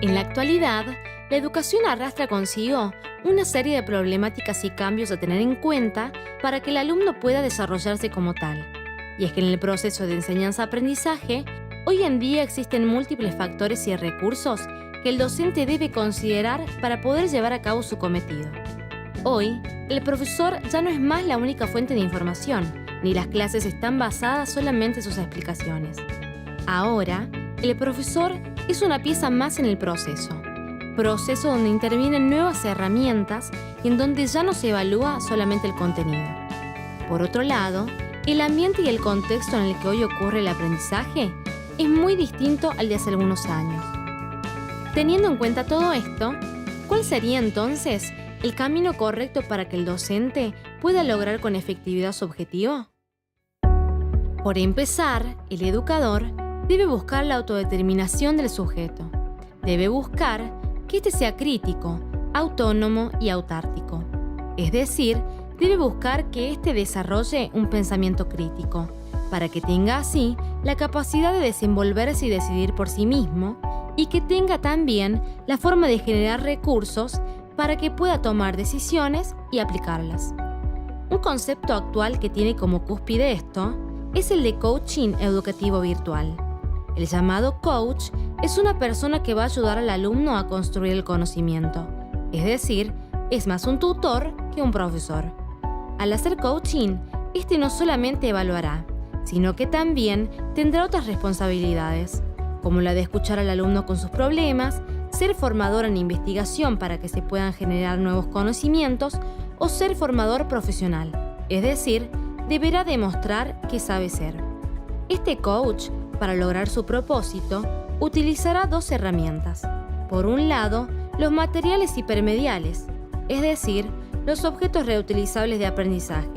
En la actualidad, la educación arrastra consigo una serie de problemáticas y cambios a tener en cuenta para que el alumno pueda desarrollarse como tal. Y es que en el proceso de enseñanza-aprendizaje, hoy en día existen múltiples factores y recursos que el docente debe considerar para poder llevar a cabo su cometido. Hoy, el profesor ya no es más la única fuente de información, ni las clases están basadas solamente en sus explicaciones. Ahora, el profesor es una pieza más en el proceso donde intervienen nuevas herramientas y en donde ya no se evalúa solamente el contenido. Por otro lado, el ambiente y el contexto en el que hoy ocurre el aprendizaje es muy distinto al de hace algunos años. Teniendo en cuenta todo esto, ¿cuál sería entonces el camino correcto para que el docente pueda lograr con efectividad su objetivo? Por empezar, el educador debe buscar la autodeterminación del sujeto. Debe buscar que éste sea crítico, autónomo y autártico. Es decir, debe buscar que éste desarrolle un pensamiento crítico, para que tenga así la capacidad de desenvolverse y decidir por sí mismo, y que tenga también la forma de generar recursos para que pueda tomar decisiones y aplicarlas. Un concepto actual que tiene como cúspide esto es el de coaching educativo virtual. El llamado coach es una persona que va a ayudar al alumno a construir el conocimiento, es decir, es más un tutor que un profesor. Al hacer coaching, este no solamente evaluará, sino que también tendrá otras responsabilidades, como la de escuchar al alumno con sus problemas, ser formador en investigación para que se puedan generar nuevos conocimientos o ser formador profesional, es decir, deberá demostrar que sabe ser. Este coach, para lograr su propósito, utilizará dos herramientas. Por un lado, los materiales hipermediales, es decir, los objetos reutilizables de aprendizaje.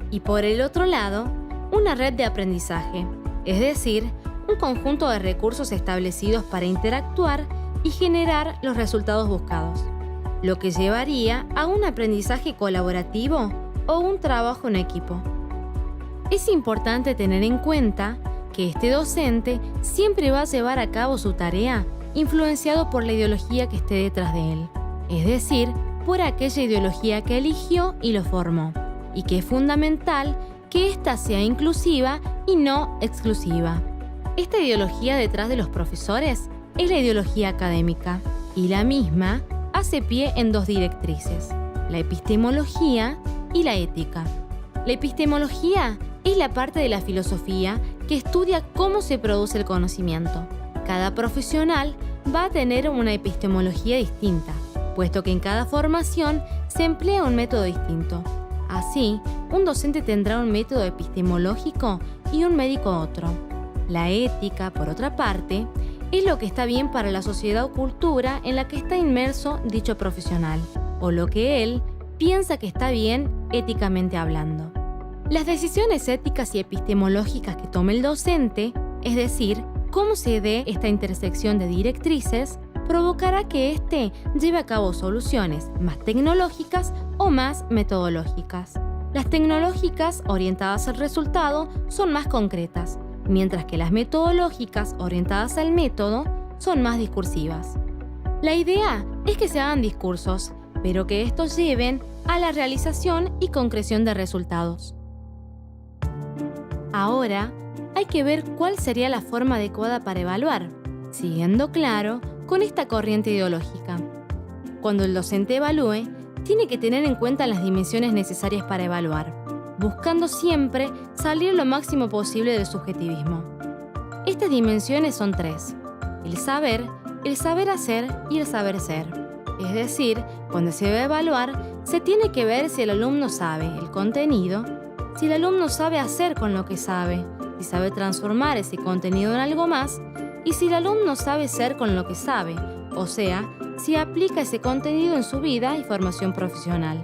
Y por el otro lado, una red de aprendizaje, es decir, un conjunto de recursos establecidos para interactuar y generar los resultados buscados, lo que llevaría a un aprendizaje colaborativo o un trabajo en equipo. Es importante tener en cuenta que este docente siempre va a llevar a cabo su tarea influenciado por la ideología que esté detrás de él, es decir, por aquella ideología que eligió y lo formó, y que es fundamental que ésta sea inclusiva y no exclusiva. Esta ideología detrás de los profesores es la ideología académica, y la misma hace pie en dos directrices, la epistemología y la ética. La epistemología es la parte de la filosofía que estudia cómo se produce el conocimiento. Cada profesional va a tener una epistemología distinta, puesto que en cada formación se emplea un método distinto. Así, un docente tendrá un método epistemológico y un médico otro. La ética, por otra parte, es lo que está bien para la sociedad o cultura en la que está inmerso dicho profesional, o lo que él piensa que está bien éticamente hablando. Las decisiones éticas y epistemológicas que tome el docente, es decir, cómo se dé esta intersección de directrices, provocará que éste lleve a cabo soluciones más tecnológicas o más metodológicas. Las tecnológicas orientadas al resultado son más concretas, mientras que las metodológicas orientadas al método son más discursivas. La idea es que se hagan discursos, pero que estos lleven a la realización y concreción de resultados. Ahora, hay que ver cuál sería la forma adecuada para evaluar, siguiendo claro con esta corriente ideológica. Cuando el docente evalúe, tiene que tener en cuenta las dimensiones necesarias para evaluar, buscando siempre salir lo máximo posible del subjetivismo. Estas dimensiones son tres: el saber hacer y el saber ser. Es decir, cuando se va a evaluar, se tiene que ver si el alumno sabe el contenido, si el alumno sabe hacer con lo que sabe, si sabe transformar ese contenido en algo más, y si el alumno sabe ser con lo que sabe, o sea, si aplica ese contenido en su vida y formación profesional.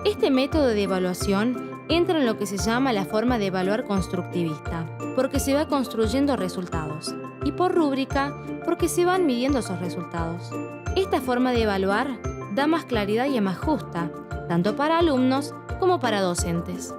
Este método de evaluación entra en lo que se llama la forma de evaluar constructivista, porque se va construyendo resultados, y por rúbrica, porque se van midiendo esos resultados. Esta forma de evaluar da más claridad y es más justa, tanto para alumnos como para docentes.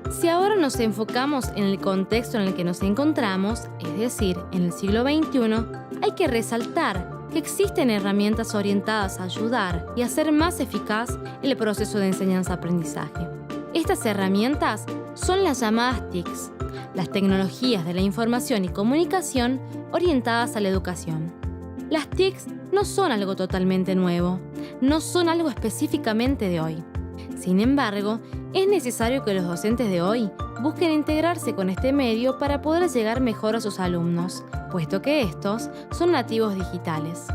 Si ahora nos enfocamos en el contexto en el que nos encontramos, es decir, en el siglo XXI, hay que resaltar que que existen herramientas orientadas a ayudar y hacer más eficaz el proceso de enseñanza-aprendizaje. Estas herramientas son las llamadas TICs, las tecnologías de la información y comunicación orientadas a la educación. Las TICs no son algo totalmente nuevo, no son algo específicamente de hoy. Sin embargo, es necesario que los docentes de hoy busquen integrarse con este medio para poder llegar mejor a sus alumnos, puesto que estos son nativos digitales.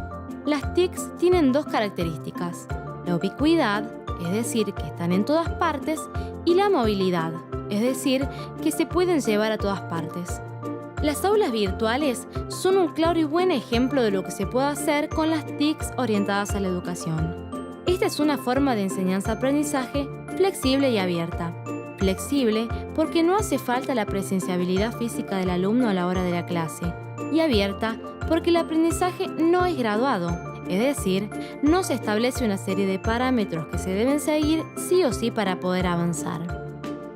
Las TICs tienen dos características: la ubicuidad, es decir, que están en todas partes, y la movilidad, es decir, que se pueden llevar a todas partes. Las aulas virtuales son un claro y buen ejemplo de lo que se puede hacer con las TICs orientadas a la educación. Esta es una forma de enseñanza-aprendizaje flexible y abierta. Flexible porque no hace falta la presenciabilidad física del alumno a la hora de la clase. Y abierta porque el aprendizaje no es graduado, es decir, no se establece una serie de parámetros que se deben seguir sí o sí para poder avanzar.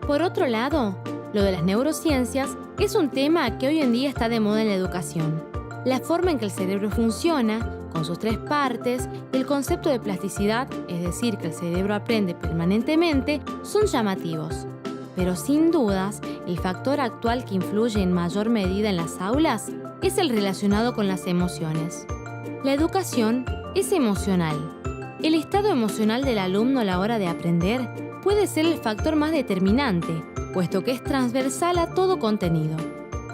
Por otro lado, lo de las neurociencias es un tema que hoy en día está de moda en la educación. La forma en que el cerebro funciona, con sus tres partes, y el concepto de plasticidad, es decir, que el cerebro aprende permanentemente, son llamativos. Pero sin dudas, el factor actual que influye en mayor medida en las aulas es el relacionado con las emociones. La educación es emocional. El estado emocional del alumno a la hora de aprender puede ser el factor más determinante, puesto que es transversal a todo contenido.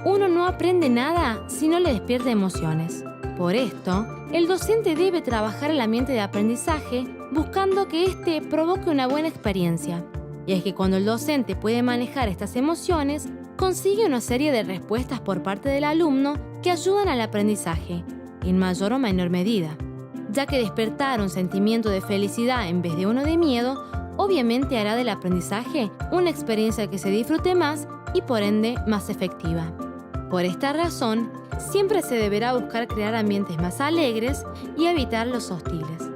Uno no aprende nada si no le despierta emociones. Por esto, el docente debe trabajar el ambiente de aprendizaje buscando que éste provoque una buena experiencia. Y es que cuando el docente puede manejar estas emociones, consigue una serie de respuestas por parte del alumno que ayudan al aprendizaje, en mayor o menor medida. Ya que despertar un sentimiento de felicidad en vez de uno de miedo, obviamente hará del aprendizaje una experiencia que se disfrute más y por ende más efectiva. Por esta razón, siempre se deberá buscar crear ambientes más alegres y evitar los hostiles.